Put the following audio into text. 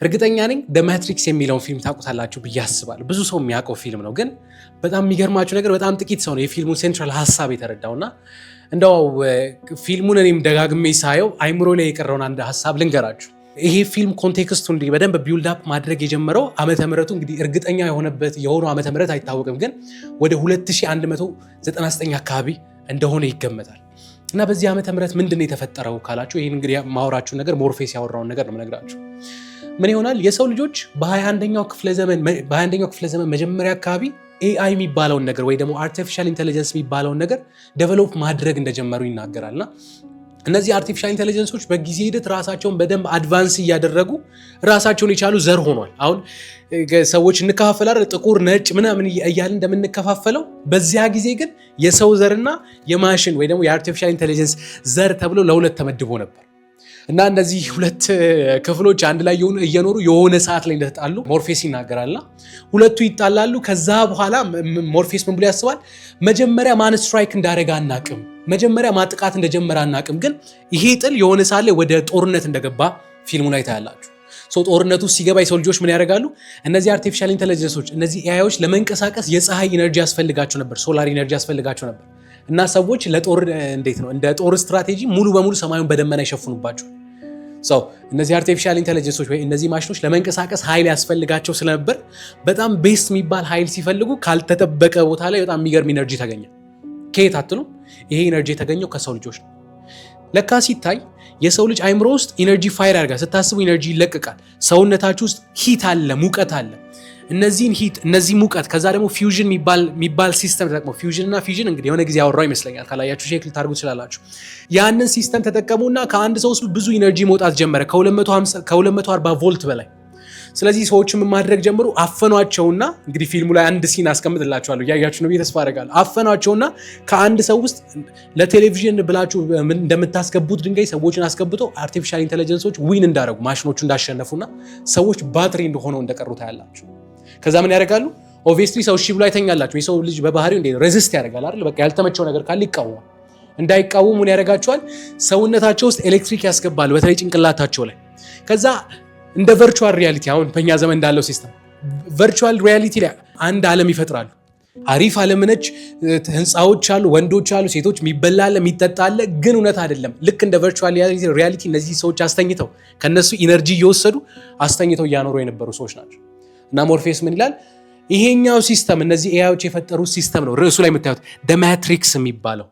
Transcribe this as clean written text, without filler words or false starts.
እርግጠኛ ነኝ ማትሪክስ የሚለውን ፊልም ታውቁታላችሁ ብዬ አስባለሁ። ብዙ ሰው የሚያውቀው ፊልም ነው፣ ግን በጣም የሚገርማችሁ ነገር በጣም ጥቂት ሰው ነው የፊልሙን ሴንትራል ሀሳብ የተረዳውና እንደው ፊልሙን እኔም ደጋግሜ ሳየው አይምሮ ላይ የቀረውን አንድ ሀሳብ ልንገራችሁ። ይሄ ፊልም ኮንቴክስቱ እንዲህ በደንብ ቢልድ አፕ ማድረግ የጀመረው ዓመተ ምህረቱ እንግዲህ እርግጠኛ የሆነው ዓመተ ምህረት አይታወቅም፣ ግን ወደ 2199 አካባቢ እንደሆነ ይገመታል። እና በዚህ ዓመተ ምህረት ምንድነው የተፈጠረው ካላችሁ ይሄን እንግዲህ ማወራችሁ ነገር ሞርፌስ ያወራውን ነገር ነው የምነግራችሁ። ምን ይሆናል የሰው ልጆች በ21ኛው ክፍለ ዘመን መጀመሪያ አካባቢ ኤአይ የሚባለውን ነገር ወይ ደግሞ አርቲፊሻል ኢንተለጀንስ የሚባለውን ነገር ዴቨሎፕ ማድረግ እንደጀመሩ ይናገራልና እነዚህ አርቲፊሻል ኢንተለጀንሶች በጊዜ ሂደት ራሳቸውን በደንብ አድቫንስ እያደረጉ ራሳቸውን የቻሉ ዘር ሆኗል። አሁን ሰዎች እንከፋፈላለን ጥቁር፣ ነጭ ምናምን እያልን እንደምንከፋፈለው በዚያ ጊዜ ግን የሰው ዘርና የማሽን ወይ ደግሞ የአርቲፊሻል ኢንተለጀንስ ዘር ተብሎ ለሁለት ተመድቦ ነበር። እና እነዚህ ሁለት ክፍሎች አንድ ላይ እየኖሩ የሆነ ሰዓት ላይ እንደተጣሉ ሞርፌስ ይናገራልና ሁለቱ ይጣላሉ። ከዛ በኋላ ሞርፌስ ምን ብሎ ያስባል? መጀመሪያ ማን ስትራይክ እንዳደረገ አናቅም፣ መጀመሪያ ማጥቃት እንደጀመረ አናቅም፣ ግን ይሄ ጥል የሆነ ሰዓት ላይ ወደ ጦርነት እንደገባ ፊልሙ ላይ ታያላችሁ። ጦርነቱ ሲገባ የሰው ልጆች ምን ያደርጋሉ? እነዚህ አርቲፊሻል ኢንተለጀንሶች እነዚህ ኤአይዎች ለመንቀሳቀስ የፀሐይ ኢነርጂ ያስፈልጋቸው ነበር፣ ሶላር ኢነርጂ ያስፈልጋቸው ነበር። እና ሰዎች ለጦር እንዴት ነው እንደ ጦር ስትራቴጂ ሙሉ በሙሉ ሰማዩን በደመና ይሸፍኑባቸው። እነዚህ አርቲፊሻል ኢንተለጀንሶች ወይ እነዚህ ማሽኖች ለመንቀሳቀስ ኃይል ያስፈልጋቸው ስለነበር በጣም ቤስት የሚባል ኃይል ሲፈልጉ ካልተጠበቀ ቦታ ላይ በጣም የሚገርም ኢነርጂ ተገኘ። ከየት አትሉ? ይሄ ኢነርጂ የተገኘው ከሰው ልጆች ነው። ለካ ሲታይ የሰው ልጅ አይምሮ ውስጥ ኢነርጂ ፋይር ያደርጋል። ስታስቡ ኢነርጂ ይለቀቃል። ሰውነታችሁ ውስጥ ሂት አለ፣ ሙቀት አለ። እነዚህን ሂት እነዚህ ሙቀት ከዛ ደግሞ ፊውዥን የሚባል ሲስተም ተጠቅመው ፊውዥን እና ፊዥን እንግዲህ የሆነ ጊዜ ያወራው ይመስለኛል። ካላያችሁ ሼክ ልታርጉ ትችላላችሁ። ያንን ሲስተም ተጠቀሙና ከአንድ ሰው ውስጥ ብዙ ኢነርጂ መውጣት ጀመረ፣ ከ240 ቮልት በላይ። ስለዚህ ሰዎች ምን ማድረግ ጀመሩ? አፈኗቸውና እንግዲህ ፊልሙ ላይ አንድ ሲን አስቀምጥላችኋለሁ እያያችሁ ነው ብዬ ተስፋ አደርጋለሁ። አፈኗቸውና ከአንድ ሰው ውስጥ ለቴሌቪዥን ብላችሁ እንደምታስገቡት ድንጋይ ሰዎችን አስገብተው አርቲፊሻል ኢንተለጀንሶች ዊን እንዳደረጉ ማሽኖቹ እንዳሸነፉና ሰዎች ባትሪ እንደሆነው እንደቀሩ ታያላችሁ። ከዛ ምን ያደርጋሉ? ኦብቪየስሊ ሰው እሺ ብሎ አይተኛላችሁ። የሰው ልጅ በባህሪው እንደ ሬዚስት ያደርጋል አይደል? በቃ ያልተመቸው ነገር ካለ ይቃወማል። እንዳይቃወሙ ምን ያደርጋቸዋል? ሰውነታቸው ውስጥ ኤሌክትሪክ ያስገባሉ፣ በተለይ ጭንቅላታቸው ላይ። ከዛ እንደ ቨርቹዋል ሪያሊቲ አሁን በእኛ ዘመን እንዳለው ሲስተም ቨርቹዋል ሪያሊቲ ላይ አንድ ዓለም ይፈጥራሉ። አሪፍ ዓለም ነች። ህንፃዎች አሉ፣ ወንዶች አሉ፣ ሴቶች፣ የሚበላ አለ፣ የሚጠጣ አለ። ግን እውነት አይደለም። ልክ እንደ ቨርቹዋል ሪያሊቲ እነዚህ ሰዎች አስተኝተው ከነሱ ኢነርጂ እየወሰዱ አስተኝተው እያኖሩ የነበሩ ሰዎች ናቸው። እና ሞርፌስ ምን ይላል? ይሄኛው ሲስተም እነዚህ ኤአይዎች የፈጠሩት ሲስተም ነው ርዕሱ ላይ የምታዩት ማትሪክስ የሚባለው